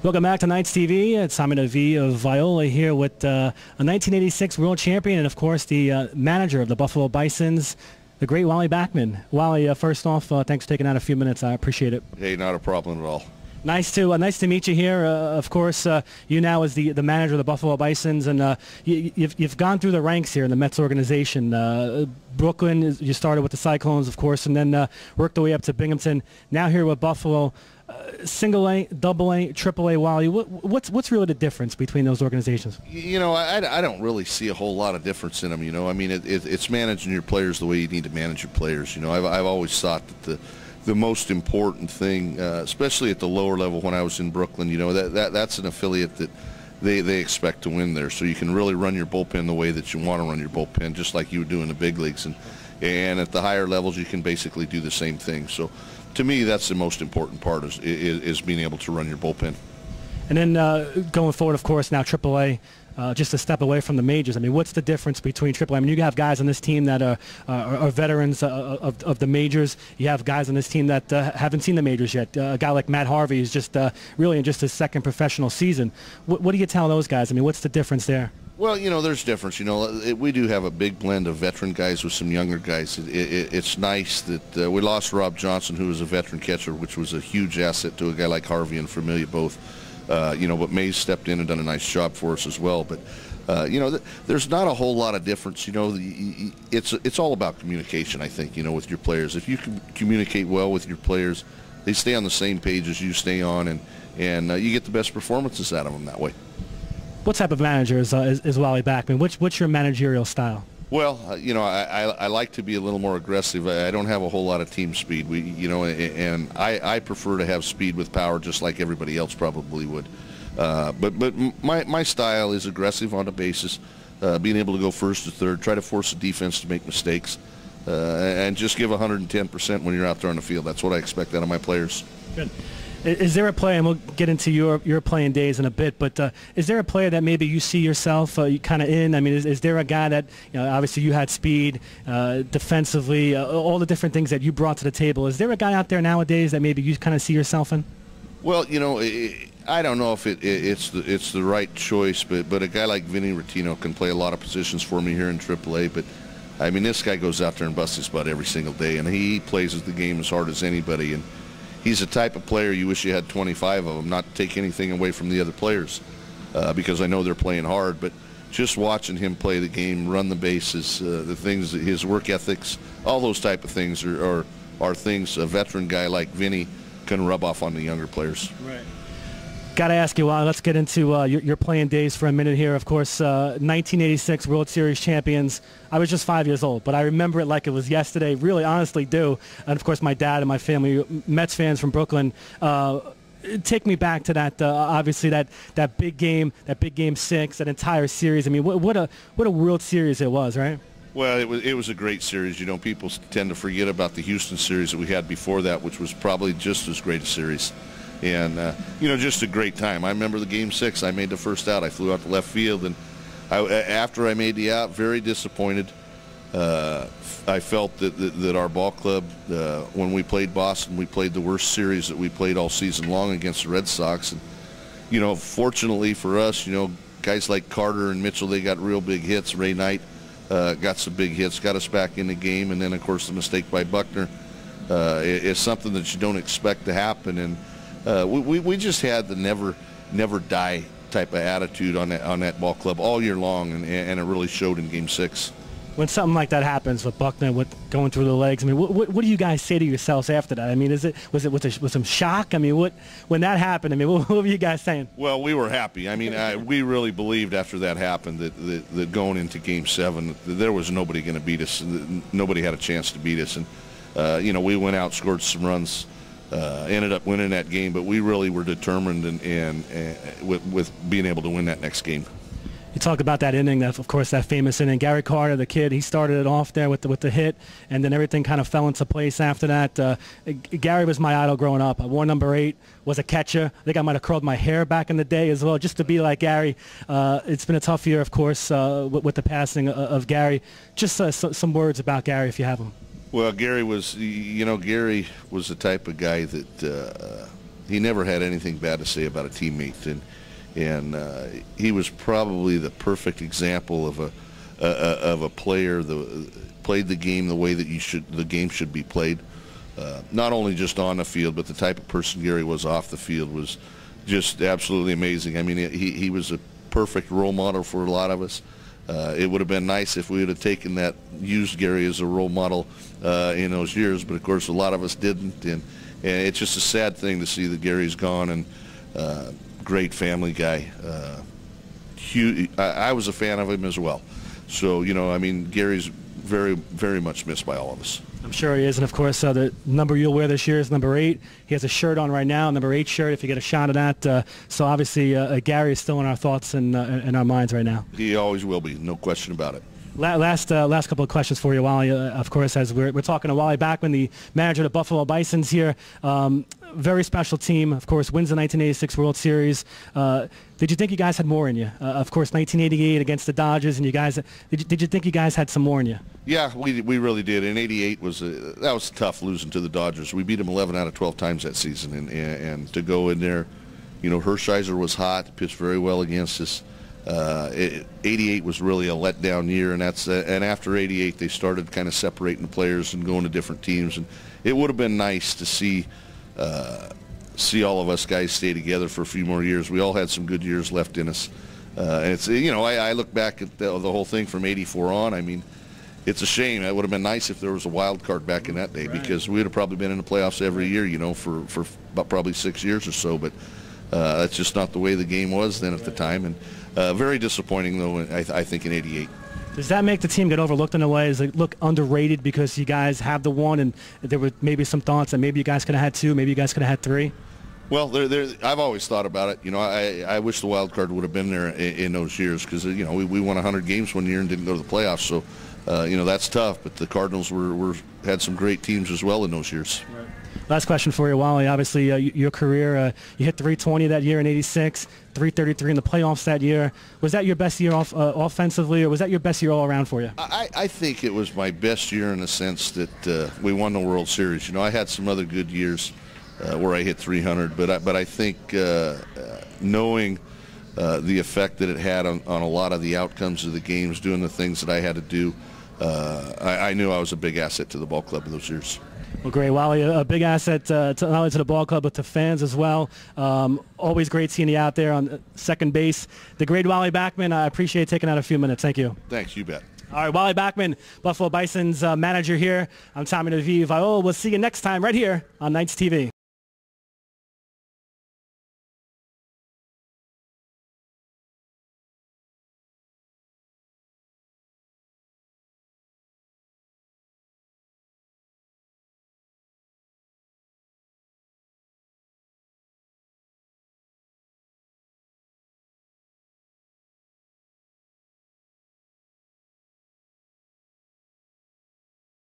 Welcome back to Knights TV. It's Simon V of Viola here with a 1986 world champion and, of course, the manager of the Buffalo Bisons, the great Wally Backman. Wally, first off, thanks for taking out a few minutes. I appreciate it. Hey, not a problem at all. Nice to meet you here. Of course, you now as the manager of the Buffalo Bisons, and you've gone through the ranks here in the Mets organization. Brooklyn, you started with the Cyclones, of course, and then worked the way up to Binghamton. Now here with Buffalo. Single A, double A, triple A, Wally, what's really the difference between those organizations? You know, I don't really see a whole lot of difference in them, you know. I mean, it's managing your players the way you need to manage your players. You know, I've always thought that the most important thing, especially at the lower level when I was in Brooklyn, you know, that's an affiliate that they expect to win there. So you can really run your bullpen the way that you want to run your bullpen, just like you would do in the big leagues. And at the higher levels, you can basically do the same thing. So to me, that's the most important part is being able to run your bullpen. And then going forward, of course, now AAA, just a step away from the majors. I mean, what's the difference between AAA? I mean, you have guys on this team that are veterans of the majors. You have guys on this team that haven't seen the majors yet. A guy like Matt Harvey is just really in just his second professional season. What do you tell those guys? I mean, what's the difference there? Well, you know, there's difference. You know, we do have a big blend of veteran guys with some younger guys. It's nice that we lost Rob Johnson, who was a veteran catcher, which was a huge asset to a guy like Harvey and Familia both. You know, but Mays stepped in and done a nice job for us as well. But, you know, there's not a whole lot of difference. You know, it's all about communication, I think, you know, with your players. If you can communicate well with your players, they stay on the same page as you stay on, and you get the best performances out of them that way. What type of manager is Wally Backman? What's your managerial style? Well, you know, I like to be a little more aggressive. I don't have a whole lot of team speed. You know, and I prefer to have speed with power, just like everybody else probably would. But my style is aggressive on the bases, being able to go first to third, try to force the defense to make mistakes, and just give 110% when you're out there on the field. That's what I expect out of my players. Good. Is there a player, and we'll get into your playing days in a bit, but is there a player that maybe you see yourself kind of in? I mean, is there a guy that, you know, obviously you had speed, defensively, all the different things that you brought to the table. Is there a guy out there nowadays that maybe you kind of see yourself in? Well, you know, I don't know if it's the right choice, but a guy like Vinny Rottino can play a lot of positions for me here in AAA. But I mean, this guy goes out there and busts his butt every single day, and he plays the game as hard as anybody. And he's the type of player you wish you had 25 of them, not to take anything away from the other players, because I know they're playing hard. But just watching him play the game, run the bases, the things, his work ethics, all those type of things are things a veteran guy like Vinny can rub off on the younger players. Right. Got to ask you, let's get into your playing days for a minute here. Of course, 1986 World Series champions. I was just 5 years old, but I remember it like it was yesterday. Really, honestly do. And, of course, my dad and my family, Mets fans from Brooklyn, take me back to that, obviously, that big game, Game 6, that entire series. I mean, what a World Series it was, right? Well, it was a great series. You know, people tend to forget about the Houston series that we had before that, which was probably just as great a series. And, you know, just a great time. I remember the Game 6. I made the first out. I flew out to left field. And after I made the out, very disappointed. I felt that our ball club, when we played Boston, we played the worst series that we played all season long against the Red Sox. And, you know, fortunately for us, you know, guys like Carter and Mitchell, they got real big hits. Ray Knight got some big hits, got us back in the game. And then, of course, the mistake by Buckner is something that you don't expect to happen. And we just had the never die type of attitude on that ball club all year long, and it really showed in Game 6. When something like that happens with Buckner, with going through the legs, I mean, what do you guys say to yourselves after that? I mean, was some shock? I mean, when that happened, I mean, what were you guys saying? Well, we were happy. I mean, we really believed after that happened that going into Game 7, there was nobody going to beat us. Nobody had a chance to beat us, and you know, we went out, scored some runs. Ended up winning that game, but we really were determined and with being able to win that next game. You talk about that inning, of course, that famous inning. Gary Carter, the kid, he started it off there with the hit, and then everything kind of fell into place after that. Gary was my idol growing up. I wore number 8, was a catcher. I think I might have curled my hair back in the day as well, just to be like Gary. It's been a tough year, of course, with the passing of Gary. Just some words about Gary, if you have them. Well, Gary was, you know, Gary was the type of guy that he never had anything bad to say about a teammate, and he was probably the perfect example of a player that played the game the way that the game should be played. Not only just on the field, but the type of person Gary was off the field was just absolutely amazing. I mean, he was a perfect role model for a lot of us. It would have been nice if we would have used Gary as a role model in those years, but of course a lot of us didn't, and it's just a sad thing to see that Gary's gone. And great family guy. I was a fan of him as well. So, I mean, Gary's very, very much missed by all of us. I'm sure he is, and of course the number you'll wear this year is number 8. He has a shirt on right now, number 8 shirt, if you get a shot of that. So obviously Gary is still in our thoughts and in our minds right now. He always will be, no question about it. Last couple of questions for you, Wally. Of course, as we're talking to Wally Backman, the manager of the Buffalo Bisons here. Very special team, of course, wins the 1986 World Series. Did you think you guys had more in you? Of course, 1988 against the Dodgers, and you guys, did you think you guys had some more in you? Yeah, we really did. And '88 that was tough, losing to the Dodgers. We beat them 11 out of 12 times that season, and to go in there, Hershiser was hot, pitched very well against us. '88 was really a letdown year, and after '88 they started kind of separating the players and going to different teams, and it would have been nice to see all of us guys stay together for a few more years. We all had some good years left in us, and it's I look back at the whole thing from '84 on. I mean, it's a shame. It would have been nice if there was a wild card back in that day, right? Because we would have probably been in the playoffs every year, for about probably 6 years or so. But that's just not the way the game was then at the time, and very disappointing though. I think in '88. Does that make the team get overlooked in a way? Does it look underrated because you guys have the one, and there were maybe some thoughts that maybe you guys could have had 2, maybe you guys could have had 3? Well, I've always thought about it. I wish the wild card would have been there in those years, because we won 100 games one year and didn't go to the playoffs. So that's tough. But the Cardinals had some great teams as well in those years. Right. Last question for you, Wally. Obviously, your career, you hit 320 that year in '86, 333 in the playoffs that year. Was that your best year offensively, or was that your best year all around for you? I think it was my best year in the sense that we won the World Series. I had some other good years where I hit 300, but I think knowing the effect that it had on a lot of the outcomes of the games, doing the things that I had to do, I knew I was a big asset to the ball club in those years. Well, great, Wally. A big asset not only to the ball club but to fans as well. Always great seeing you out there on second base. The great Wally Backman, I appreciate taking out a few minutes. Thank you. Thanks, you bet. All right, Wally Backman, Buffalo Bisons manager here. I'm Tommy Viola. We'll see you next time right here on Knights TV.